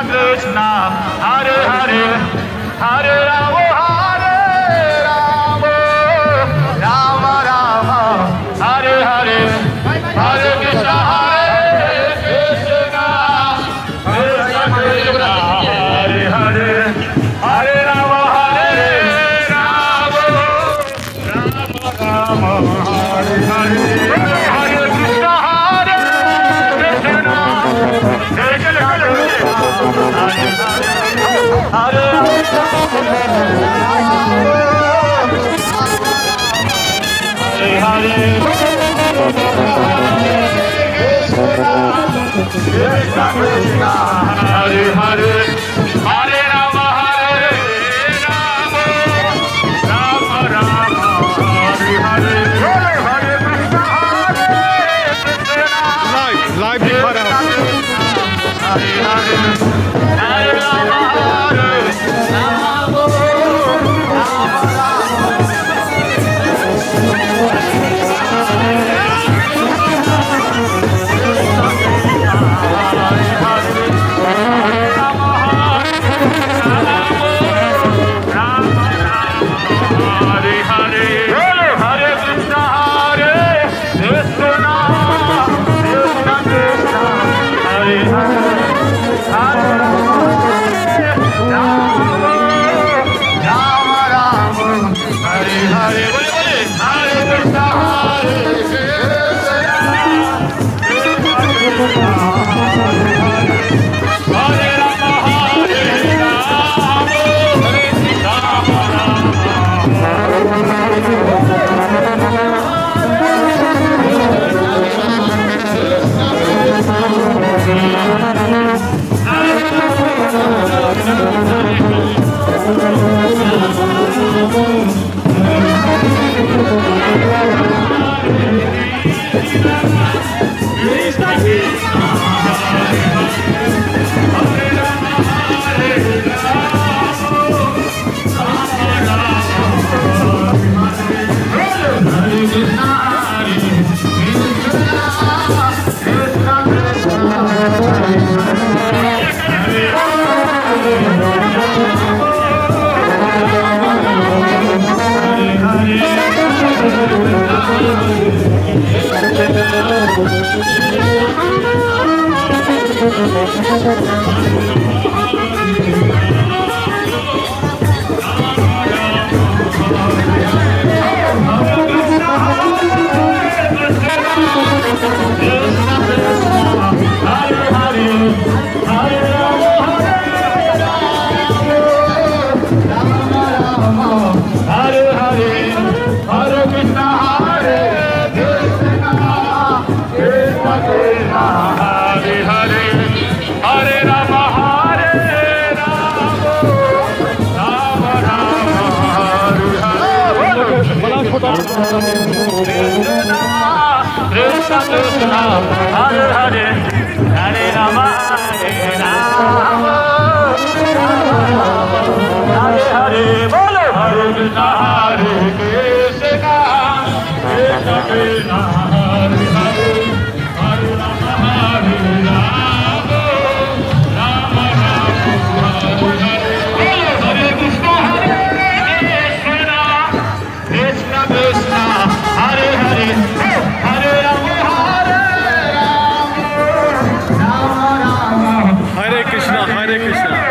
Krishna, Hare Hare, Hare Rama, Hare Rama, Rama Rama, Hare Hare, Hare Krishna, Hare Krishna, Krishna Krishna, Hare Hare, Hare Rama, Hare Rama, Rama Rama, Hare Hare, Hare Krishna, Hare Krishna, Krishna Hare Hare Krishna Krishna Hare Hare Hare Rama Hare Rama Rama Rama Hare Hare Hare Krishna Hare Krishna Live दिखा रहा हूँ। Hare Hare Hare Rama Hare Rama Hare Hare Hare Krishna Hare Krishna Krishna Krishna Hare Hare Hare Rama Rama Rama Rama Hare Hare Hare Krishna Hare Krishna Krishna Krishna Hare Rama Hare Rama Krishna Krishna Hare Hare Hare Rama Hare Rama Hare Hare Bolo Hare Krishna Hare Krishna Krishna Krishna Hare Hare Hare Rama Hare Rama Rama Rama Hare Hare Hare Krishna Hare Krishna Krishna Krishna Hare Hare Hare Rama Hare Rama Rama Rama Hare Krishna, Hare Krishna.